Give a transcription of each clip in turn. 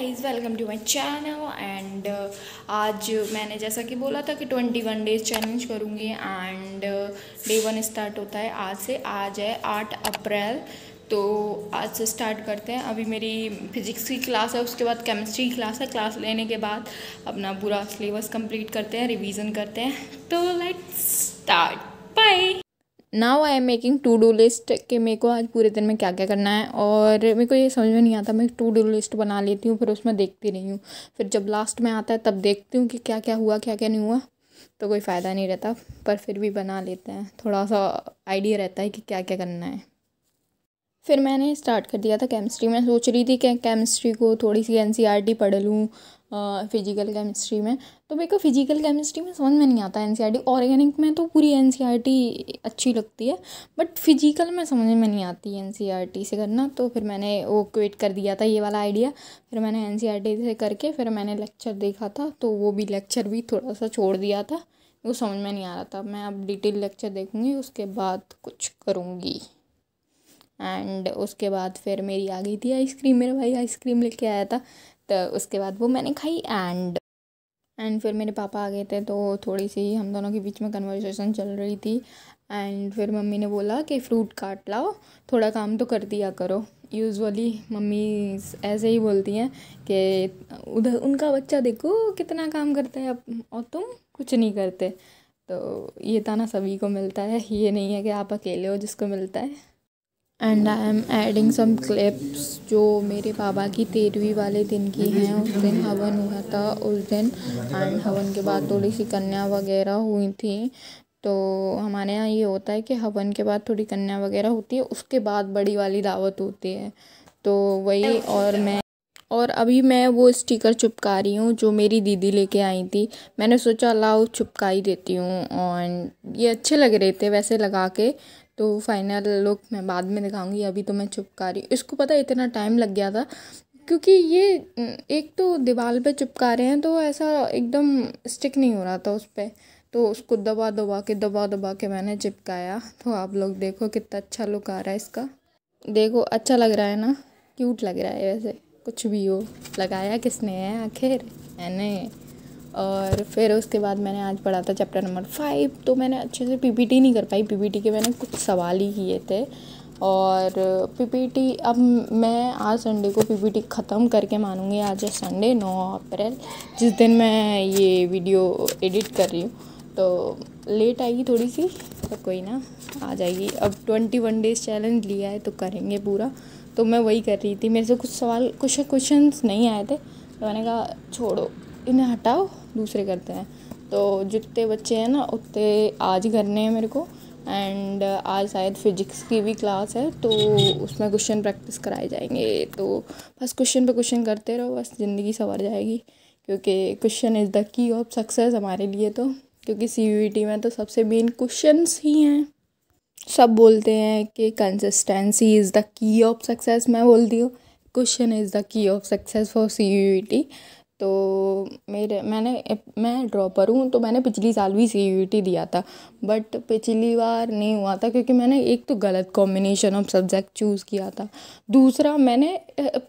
Guys, welcome to my channel and आज मैंने जैसा कि बोला था कि 21 डेज चैलेंज करूँगी एंड डे 1 स्टार्ट होता है आज से। आज है 8 अप्रैल, तो आज से स्टार्ट करते हैं। अभी मेरी फिजिक्स की क्लास है, उसके बाद केमिस्ट्री की क्लास है। क्लास लेने के बाद अपना पूरा सिलेबस कंप्लीट करते हैं, रिवीजन करते हैं। तो let's start. Bye. Now I am making to do list कि मेरे को आज पूरे दिन में क्या क्या करना है, और मेरे को ये समझ में नहीं आता। मैं टू डू लिस्ट बना लेती हूँ, फिर उसमें देखती नहीं हूँ। फिर जब लास्ट में आता है तब देखती हूँ कि क्या क्या हुआ क्या क्या नहीं हुआ, तो कोई फ़ायदा नहीं रहता। पर फिर भी बना लेते हैं, थोड़ा सा आइडिया रहता है कि क्या क्या करना है। फिर मैंने स्टार्ट कर दिया था केमिस्ट्री में। सोच रही थी कि केमिस्ट्री को थोड़ी सी एनसीईआरटी पढ़ लूँ फिजिकल केमिस्ट्री में। तो मेरे को फिजिकल केमिस्ट्री में समझ में नहीं आता एनसीईआरटी। ऑर्गेनिक में तो पूरी एनसीईआरटी अच्छी लगती है, बट फिजिकल में समझ में नहीं आती एनसीईआरटी से करना। तो फिर मैंने वो क्विट कर दिया था ये वाला आइडिया। फिर मैंने एनसीईआरटी से करके फिर मैंने लेक्चर देखा था, तो वो भी लेक्चर भी थोड़ा सा छोड़ दिया था, वो समझ में नहीं आ रहा था। मैं अब डिटेल लेक्चर देखूँगी, उसके बाद कुछ करूँगी। एंड उसके बाद फिर मेरी आ गई थी आइसक्रीम। मेरा भाई आइसक्रीम लेके आया था, तो उसके बाद वो मैंने खाई। एंड फिर मेरे पापा आ गए थे, तो थोड़ी सी हम दोनों के बीच में कन्वर्सेशन चल रही थी। एंड फिर मम्मी ने बोला कि फ्रूट काट लाओ, थोड़ा काम तो कर दिया करो। यूजुअली मम्मी ऐसे ही बोलती हैं कि उधर उनका बच्चा देखो कितना काम करता है और तुम कुछ नहीं करते। तो ये ताना सभी को मिलता है, ये नहीं है कि आप अकेले हो जिसको मिलता है। And I am adding some clips जो मेरे पापा की 13वीं वाले दिन की हैं। उस दिन हवन हुआ था उस दिन, एंड हवन के बाद थोड़ी सी कन्या वगैरह हुई थी। तो हमारे यहाँ ये होता है कि हवन के बाद थोड़ी कन्या वगैरह होती है, उसके बाद बड़ी वाली दावत होती है। तो वही, और अभी मैं वो स्टिकर चिपका रही हूँ जो मेरी दीदी लेके आई थी। मैंने सोचा लाओ चिपका ही देती हूँ, और ये अच्छे लग रहे थे वैसे लगा के। तो फाइनल लुक मैं बाद में दिखाऊंगी, अभी तो मैं चिपका रही हूँ। इसको पता है इतना टाइम लग गया था, क्योंकि ये एक तो दीवार पे चिपका रहे हैं, तो ऐसा एकदम स्टिक नहीं हो रहा था उस पर। तो उसको दबा दबा के मैंने चिपकाया। तो आप लोग देखो कितना अच्छा लुक आ रहा है इसका। देखो अच्छा लग रहा है ना, क्यूट लग रहा है। वैसे कुछ भी हो, लगाया किसने है आखिर, मैंने। और फिर उसके बाद मैंने आज पढ़ा था चैप्टर नंबर 5। तो मैंने अच्छे से पीपीटी नहीं कर पाई, पीपीटी के मैंने कुछ सवाल ही किए थे। और पीपीटी अब मैं आज संडे को पीपीटी ख़त्म करके मानूंगी। आज है संडे 9 अप्रैल, जिस दिन मैं ये वीडियो एडिट कर रही हूँ। तो लेट आएगी थोड़ी सी, तो कोई ना, आ जाएगी। अब 21 डेज़ चैलेंज लिया है तो करेंगे पूरा। तो मैं वही कर रही थी, मेरे से कुछ क्वेश्चंस नहीं आए थे, तो मैंने कहा छोड़ो इन्हें, हटाओ, दूसरे करते हैं। तो जितने बच्चे हैं ना उतने आज करने हैं मेरे को। एंड आज शायद फिजिक्स की भी क्लास है, तो उसमें क्वेश्चन प्रैक्टिस कराए जाएंगे। तो बस क्वेश्चन पे क्वेश्चन करते रहो, बस ज़िंदगी संवर जाएगी। क्योंकि question is the key of success हमारे लिए। तो क्योंकि CUET में तो सबसे मेन क्वेश्चंस ही हैं। सब बोलते हैं कि consistency is the key of success, मैं बोलती हूँ question is the key of success for CUET। तो मैं ड्रॉपर हूँ, तो मैंने पिछली साल भी CUET दिया था, बट पिछली बार नहीं हुआ था क्योंकि मैंने एक तो गलत कॉम्बिनेशन ऑफ सब्जेक्ट चूज़ किया था। दूसरा मैंने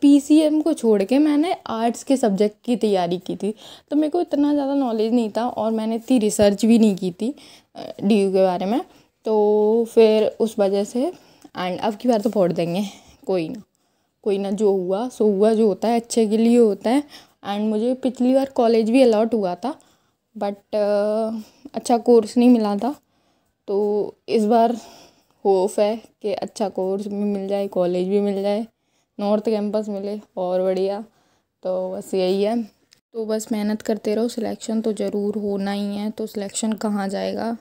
PCM को छोड़ के मैंने आर्ट्स के सब्जेक्ट की तैयारी की थी, तो मेरे को इतना ज़्यादा नॉलेज नहीं था, और मैंने इतनी रिसर्च भी नहीं की थी DU के बारे में। तो फिर उस वजह से, एंड अब की बार तो फोड़ देंगे, कोई ना, जो हुआ सो हुआ, जो होता है अच्छे के लिए होता है। एंड मुझे पिछली बार कॉलेज भी अलॉट हुआ था, बट अच्छा कोर्स नहीं मिला था। तो इस बार होप है कि अच्छा कोर्स भी मिल जाए, कॉलेज भी मिल जाए, नॉर्थ कैंपस मिले और बढ़िया। तो बस यही है। तो बस मेहनत करते रहो, सिलेक्शन तो ज़रूर होना ही है। तो सिलेक्शन कहाँ जाएगा।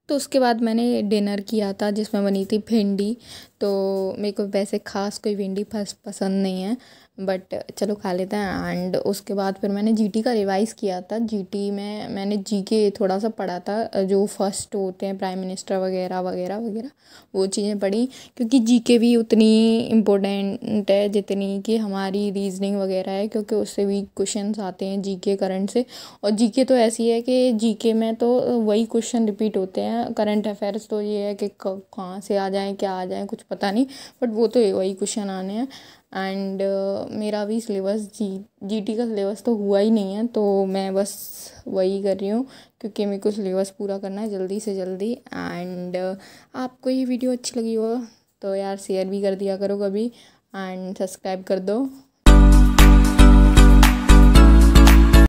तो उसके बाद मैंने डिनर किया था जिसमें बनी थी भिंडी। तो मेरे को वैसे ख़ास कोई भिंडी पसंद नहीं है, बट चलो खा लेते हैं। एंड उसके बाद फिर मैंने GT का रिवाइज़ किया था। GT में मैंने GK थोड़ा सा पढ़ा था, जो फर्स्ट होते हैं प्राइम मिनिस्टर वगैरह वगैरह वगैरह, वो चीज़ें पढ़ी। क्योंकि GK भी उतनी इम्पोर्टेंट है जितनी कि हमारी रीजनिंग वगैरह है, क्योंकि उससे भी क्वेश्चंस आते हैं GK करंट से। और GK तो ऐसी है कि GK में तो वही क्वेश्चन रिपीट होते हैं। करंट अफेयर्स तो ये है कि कहाँ से आ जाएं, क्या आ जाएं, कुछ पता नहीं, बट वो तो वही क्वेश्चन आने हैं। एंड मेरा अभी सिलेबस जीटी का सिलेबस तो हुआ ही नहीं है, तो मैं बस वही कर रही हूँ क्योंकि मेरे को सिलेबस पूरा करना है जल्दी से जल्दी। एंड आपको ये वीडियो अच्छी लगी हो तो यार शेयर भी कर दिया करो कभी, एंड सब्सक्राइब कर दो।